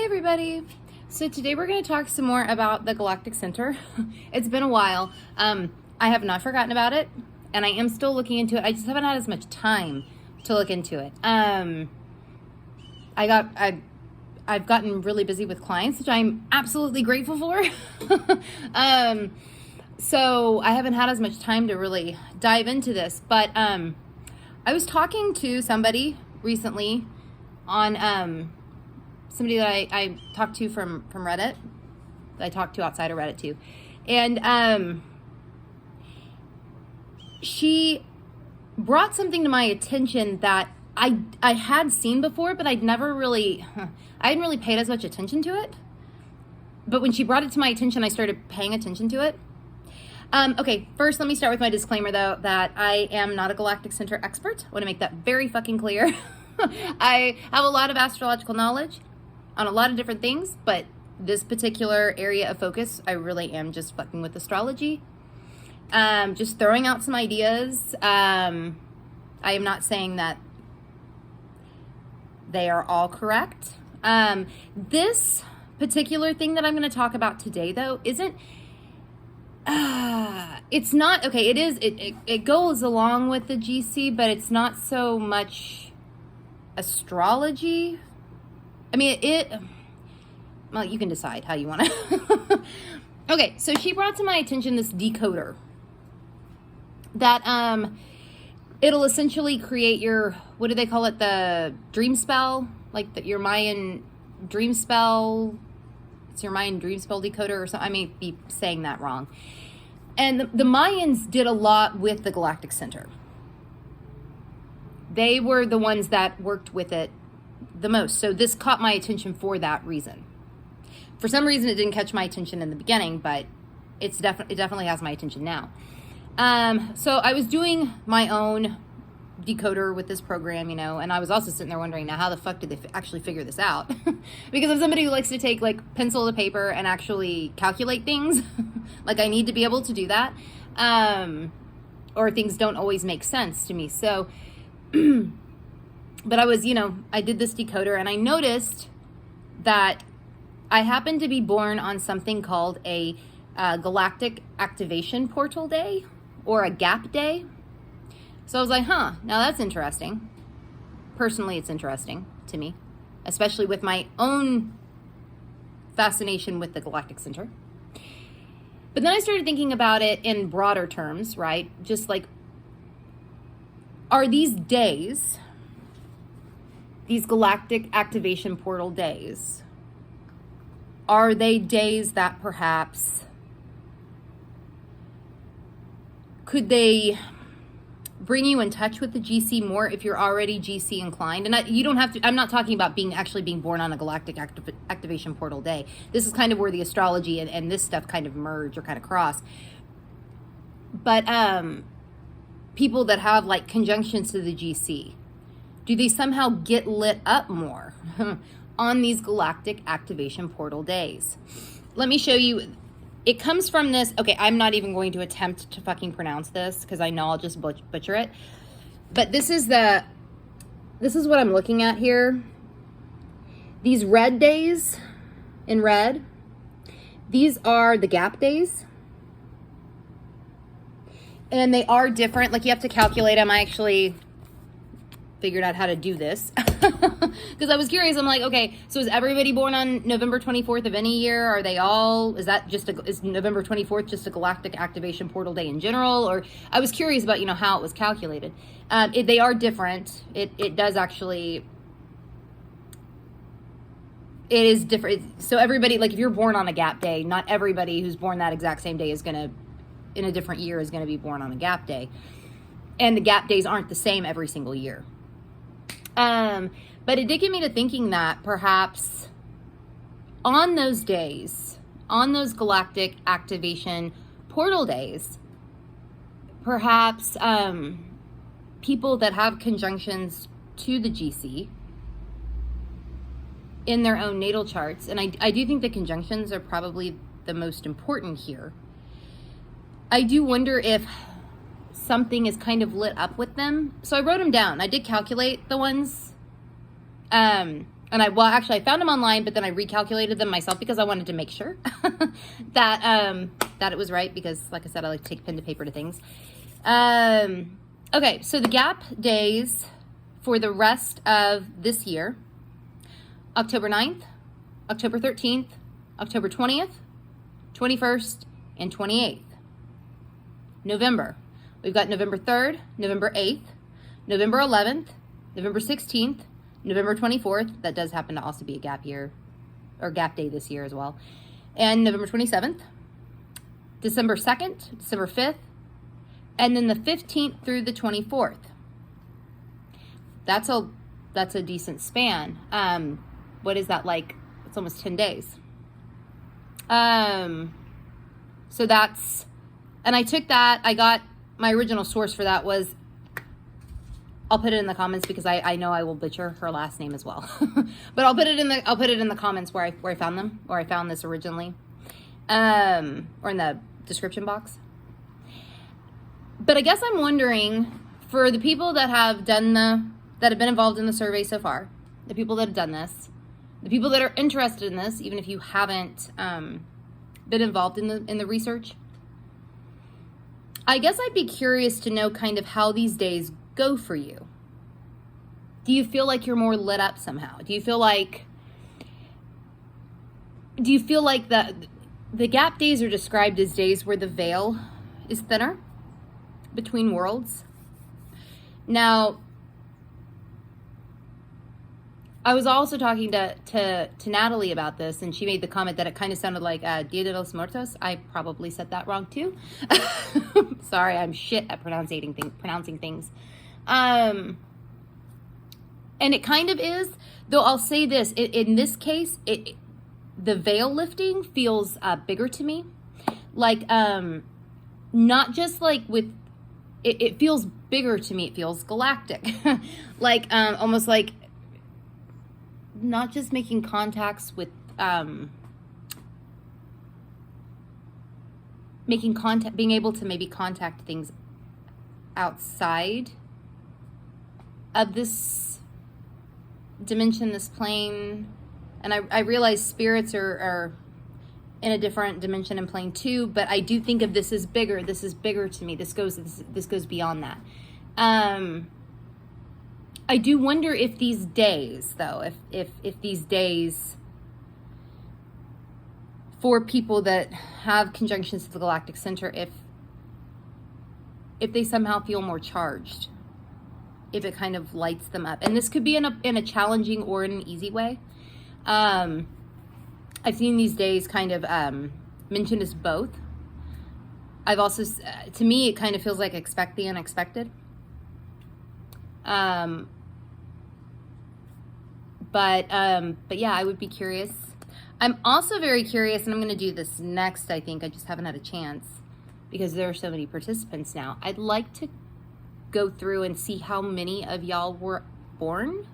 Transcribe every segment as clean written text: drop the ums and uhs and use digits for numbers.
everybody. So today we're going to talk some more about the Galactic Center. It's been a while. I have not forgotten about it, and I am still looking into it. I just haven't had as much time to look into it. I've gotten really busy with clients, which I'm absolutely grateful for. So I haven't had as much time to really dive into this, but I was talking to somebody recently on somebody that I talked to from Reddit, that I talked to outside of Reddit too. And she brought something to my attention that I had seen before, but I hadn't really paid as much attention to it. But when she brought it to my attention, I started paying attention to it. Okay, first let me start with my disclaimer though, that I am not a Galactic Center expert. I want to make that very fucking clear. I have a lot of astrological knowledge on a lot of different things, but this particular area of focus, I really am just fucking with astrology. Just throwing out some ideas. I am not saying that they are all correct. This particular thing that I'm going to talk about today, though, isn't, it's not, okay, it goes along with the GC, but it's not so much astrology. I mean, well, you can decide how you want to. Okay, so she brought to my attention this decoder that it'll essentially create your, what do they call it, the dream spell, like your Mayan dream spell. It's your Mayan dream spell decoder or something. I may be saying that wrong. And the Mayans did a lot with the Galactic Center. They were the ones that worked with it the most. So this caught my attention for that reason. For some reason, it didn't catch my attention in the beginning, but it definitely has my attention now. So I was doing my own decoder with this program, and I was also sitting there wondering, now how the fuck did they actually figure this out? Because I'm somebody who likes to take like pencil to paper and actually calculate things. Like I need to be able to do that. Or things don't always make sense to me. So, but I was, I did this decoder and I noticed that I happened to be born on something called a Galactic Activation Portal Day or a Gap Day. So I was like, now that's interesting. Personally, it's interesting to me, especially with my own fascination with the Galactic Center. But then I started thinking about it in broader terms, right? Just like, are these days, these Galactic Activation Portal Days, are they days that perhaps, could they bring you in touch with the GC more if you're already GC inclined? And you don't have to, I'm not talking about actually being born on a Galactic Activation Portal Day. This is kind of where the astrology and this stuff kind of merge or kind of cross. But people that have like conjunctions to the GC, do they somehow get lit up more on these Galactic Activation Portal Days? Let me show you. It comes from this, okay, I'm not even going to attempt to fucking pronounce this because I know I'll just butcher it. But this is what I'm looking at here. These red days in red, these are the gap days. And they are different. Like you have to calculate them. I actually figured out how to do this because I was curious. I'm like, okay, so is everybody born on November 24th of any year? Are they all, is November 24th just a Galactic Activation Portal Day in general? Or I was curious about, how it was calculated. They are different. It does actually, it is different. So everybody, like if you're born on a gap day, not everybody who's born that exact same day is going to, in a different year, is going to be born on a gap day. And the gap days aren't the same every single year. But it did get me to thinking that perhaps on those days, on those Galactic Activation Portal Days, perhaps people that have conjunctions to the GC in their own natal charts, and I do think the conjunctions are probably the most important here. I do wonder if something is kind of lit up with them. So I wrote them down. I did calculate the ones And I found them online, but then I recalculated them myself because I wanted to make sure that that it was right, because like I said, I like to take pen to paper to things. Okay, so the gap days for the rest of this year: October 9th, October 13th, October 20th, 21st, and 28th. November, we've got November 3rd, November 8th, November 11th, November 16th, November 24th, that does happen to also be a gap year, or gap day this year as well, and November 27th, December 2nd, December 5th, and then the 15th through the 24th. That's a decent span. What is that like? It's almost 10 days. So that's, and I took that, I got, my original source for that was, I'll put it in the comments because I know I will butcher her last name as well. But I'll put it in the comments where I found them, or I found this originally, or in the description box. But I guess I'm wondering, for the people that have done that have been involved in the survey so far, the people that have done this, the people that are interested in this, even if you haven't been involved in the research, I guess I'd be curious to know kind of how these days go for you. Do you feel like you're more lit up somehow? Do you feel like the gap days are described as days where the veil is thinner between worlds? Now, I was also talking to Natalie about this, and she made the comment that it kind of sounded like Dia de los Muertos. I probably said that wrong too. Sorry, I'm shit at pronouncing things. And it kind of is, though I'll say this, in this case, the veil lifting feels bigger to me. Like, not just like with, it feels bigger to me. It feels galactic. Like, almost like, not just making contacts with, being able to maybe contact things outside of this dimension, this plane. And I realize spirits are in a different dimension and plane too, but I do think of this as bigger. This is bigger to me. This goes beyond that. I do wonder if these days, though, if these days for people that have conjunctions to the Galactic Center, if they somehow feel more charged, if it kind of lights them up. And this could be in a challenging or in an easy way. I've seen these days kind of mentioned as both. I've also, to me, it kind of feels like expect the unexpected. But yeah, I would be curious. I'm also very curious, and I'm going to do this next, I think. I just haven't had a chance because there are so many participants now. I'd like to go through and see how many of y'all were born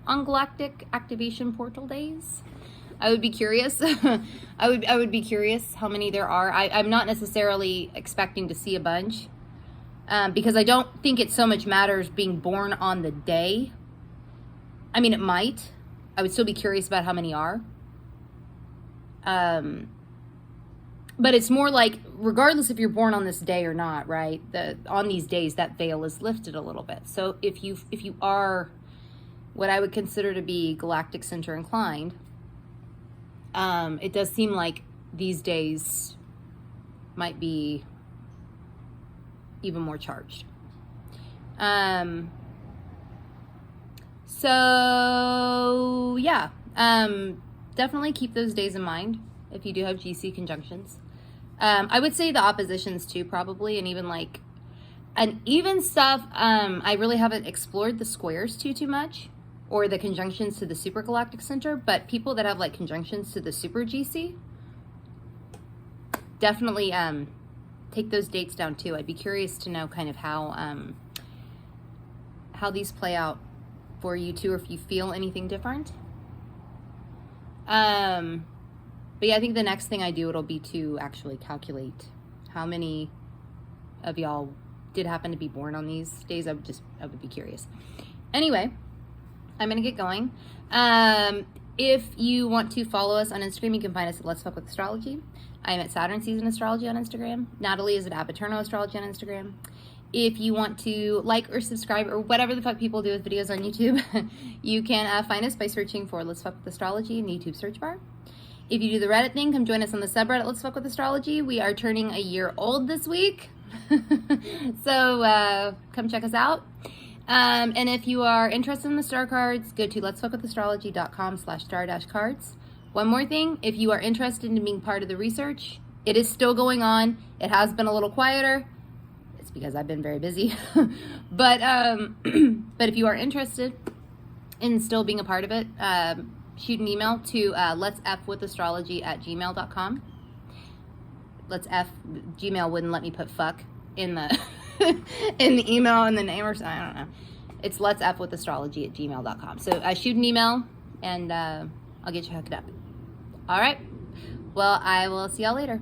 on Galactic Activation Portal Days. I would be curious. I would be curious how many there are. I'm not necessarily expecting to see a bunch, because I don't think it so much matters being born on the day. I mean, it might. I would still be curious about how many are. But it's more like, regardless if you're born on this day or not, right? On these days, that veil is lifted a little bit. So if you are what I would consider to be Galactic Center inclined, it does seem like these days might be even more charged. So yeah, definitely keep those days in mind if you do have GC conjunctions. I would say the oppositions too, probably, and even like, and even stuff, I really haven't explored the squares too much, or the conjunctions to the Super Galactic Center, but people that have like conjunctions to the Super GC, definitely take those dates down too. I'd be curious to know kind of how these play out for you too, or if you feel anything different. But yeah, I think the next thing I do, it'll be to actually calculate how many of y'all did happen to be born on these days. I would be curious. Anyway, I'm going to get going. If you want to follow us on Instagram, you can find us at Let's Fuck With Astrology. I'm at Saturn Season Astrology on Instagram. Natalie is at Apaterno Astrology on Instagram. If you want to like or subscribe or whatever the fuck people do with videos on YouTube, you can find us by searching for Let's Fuck With Astrology in the YouTube search bar. If you do the Reddit thing, come join us on the subreddit Let's Fuck With Astrology. We are turning a year old this week. So come check us out. And if you are interested in the star cards, go to letsfuckwithastrology.com/star-cards. One more thing, if you are interested in being part of the research, it is still going on. It has been a little quieter. It's because I've been very busy. but if you are interested in still being a part of it, shoot an email to letsfwithastrology@gmail.com. Gmail wouldn't let me put fuck in the in the email and the name or something. I don't know. It's letsfwithastrology@gmail.com. So shoot an email and I'll get you hooked up. All right. Well, I will see y'all later.